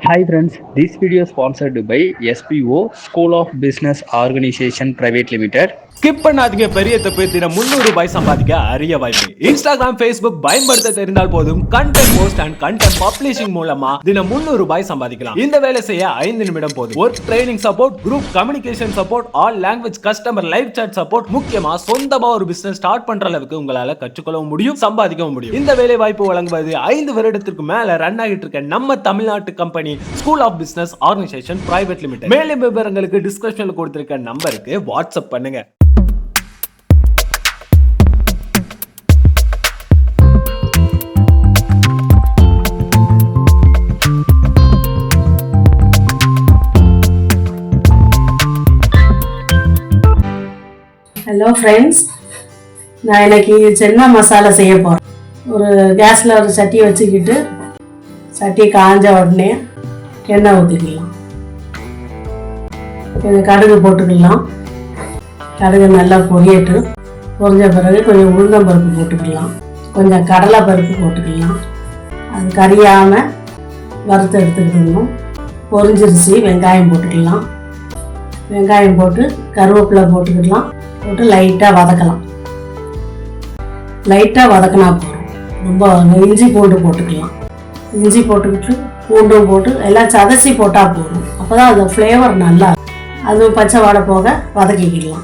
Hi friends, this video is sponsored by SPO School of Business Organization Private Limited. Skip பண்ணாதீங்க, பெரிய தப்பு. தினம் 300 ரூபாய் சம்பாதிக்க அரிய வாய்ப்பு. இன்ஸ்டாகிராம், ஃபேஸ்புக் பயன்படுத்த தெரிந்தால் போதும் content post and content publishing மூலமா தினம் 300 ரூபாய் சம்பாதிக்கலாம். இந்த வேலை செய்ய 5 நிமிடம் போதும். Work training support, group communication support, all language customer live chat support, முக்கியமா சொந்தமா ஒரு பிசினஸ் ஸ்டார்ட் பண்ற அளவுக்கு உங்களால கற்றுக்கொள்ளவும் முடியும், சம்பாதிக்கவும் முடியும். இந்த வேலை வாய்ப்பு வழங்குவது 5 வருடத்திற்கு மேல ரன் ஆகிட்டு இருக்க நம்ம தமிழ்நாட்டு company school of business organisation private limited. மேலும் விவரங்களுக்கு டிஸ்கிரிப்ஷன்ல கொடுத்திருக்க நம்பருக்கு வாட்ஸ்அப் பண்ணுங்க. ஹலோ ஃப்ரெண்ட்ஸ், நான் இன்னைக்கு சென்னா மசாலா செய்ய போகிறேன். ஒரு கேஸில் ஒரு சட்டியை வச்சுக்கிட்டு சட்டி காஞ்ச உடனே எண்ணெய் ஊற்றிக்கலாம். கொஞ்சம் கடுகு போட்டுக்கலாம். கடுகு நல்லா பொரியட்டு. பொரிஞ்ச பிறகு கொஞ்சம் உளுந்தம்பருப்பு போட்டுக்கலாம். கொஞ்சம் கடலை பருப்பு போட்டுக்கலாம். அது கரியாமல் வறுத்து எடுத்துக்கிட்டோம். பொரிஞ்சிருச்சு. வெங்காயம் போட்டுக்கலாம். வெங்காயம் போட்டு கருவேப்பிலை போட்டுக்கலாம். போட்டு லைட்டாக வதக்கலாம். லைட்டாக வதக்கினா போதும். ரொம்ப இஞ்சி பூண்டு போட்டுக்கலாம். இஞ்சி போட்டுக்கிட்டு பூண்டும் போட்டு எல்லாம் சதச்சி போட்டால் போதும். அப்போ தான் அந்த ஃப்ளேவர் நல்லா அது பச்சை வாடை போக வதக்கிக்கலாம்.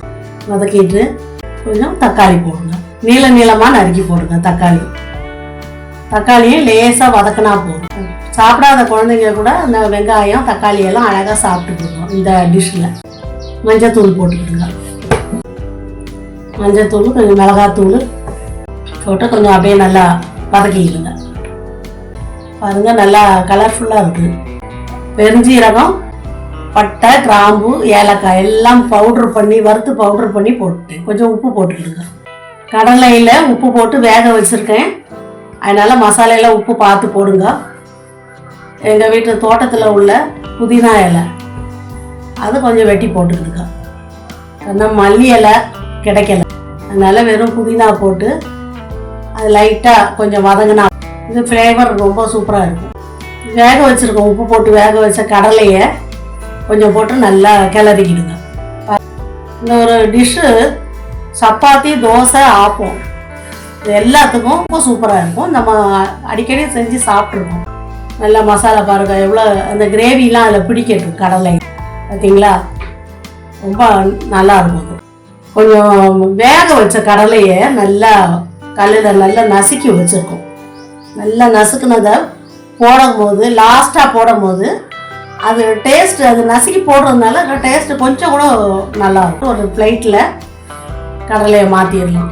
வதக்கிட்டு கொஞ்சம் தக்காளி போடுங்க. நீளமாக நறுக்கி போடுங்க. தக்காளியும் லேசாக வதக்கினா போதும். சாப்பிடாத குழந்தைங்க கூட இந்த வெங்காயம் தக்காளி எல்லாம் அழகாக சாப்பிட்டுக்கிடுவோம். இந்த டிஷ்ஷில் மஞ்சத்தூள் போட்டுக்கிடுங்க. மஞ்சத்தூள் கொஞ்சம் மிளகாத்தூள் போட்டு கொஞ்சம் அப்படியே நல்லா வதக்கிடுங்க. பாருங்கள், நல்லா கலர்ஃபுல்லாக இருக்குது. பெருஞ்சீரகம், பட்டை, கிராம்பு, ஏலக்காய் எல்லாம் வறுத்து பவுட்ரு பண்ணி போட்டுட்டேன். கொஞ்சம் உப்பு போட்டுக்கிடுங்க. கடலையில் உப்பு போட்டு வேக வச்சுருக்கேன். அதனால் மசாலையில் உப்பு பார்த்து போடுங்க. எங்கள் வீட்டு தோட்டத்தில் உள்ள புதினா இலை அது கொஞ்சம் வெட்டி போட்டுக்கிடுங்க. ஏன்னா மல்லி இலை கிடைக்கல, அதனால் வெறும் புதினா போட்டு அது லைட்டாக கொஞ்சம் வதங்கினா இது ஃப்ளேவர் ரொம்ப சூப்பராக இருக்கும். வேக வச்சுருக்கோம். உப்பு போட்டு வேக வச்ச கடலையை கொஞ்சம் போட்டு நல்லா கிளறிக்கிடுங்க. இந்த ஒரு டிஷ்ஷு சப்பாத்தி, தோசை, ஆப்பம் இது எல்லாத்துக்கும் ரொம்ப சூப்பராக இருக்கும். நம்ம அடிக்கடி செஞ்சு சாப்பிட்ருக்கோம். நல்லா மசாலா பாருங்கள் எவ்வளோ அந்த கிரேவிலாம் அதில் பிடிக்கட்டும். கடலை பார்த்தீங்களா, ரொம்ப நல்லா இருக்கும். கொஞ்சம் வேக வச்ச கடலையை நல்லா கல்லில் நல்லா நசுக்கி வச்சுருக்கோம். நல்லா நசுக்குனதை போடும்போது லாஸ்ட்டாக போடும்போது அது டேஸ்ட்டு, அது நசுக்கி போடுறதுனால டேஸ்ட்டு கொஞ்சம் கூட நல்லாயிருக்கும். ஒரு பிளேட்டில் கடலையை மாற்றிடலாம்.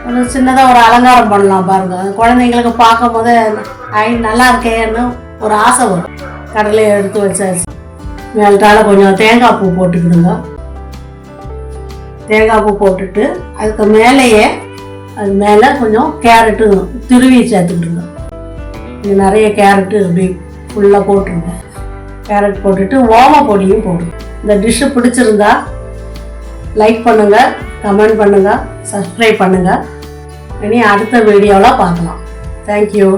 ஒரு சின்னதாக ஒரு அலங்காரம் பண்ணலாம் பாருங்கள். குழந்தைங்களுக்கு பார்க்கும் போது நல்லா இருக்கேன்னு ஒரு ஆசை வரும். கடலையை எடுத்து வச்சாச்சு. மேல்ட்டால் கொஞ்சம் தேங்காய் பூ போட்டுக்கிடுங்க. தேங்காய் பூ போட்டுட்டு அதுக்கு மேலேயே அது மேலே கொஞ்சம் கேரட்டு துருவி சேர்த்துக்கிடுங்க. இது நிறைய கேரட்டு அப்படி ஃபுல்லாக போட்டுருங்க. கேரட் போட்டுட்டு ஓம பொடியும் போடுங்க. இந்த டிஷ்ஷு பிடிச்சிருந்தா லைக் பண்ணுங்கள், கமெண்ட் பண்ணுங்கள், சப்ஸ்கிரைப் பண்ணுங்கள். இனி அடுத்த வீடியோவில் பார்க்கலாம். தேங்க்யூ.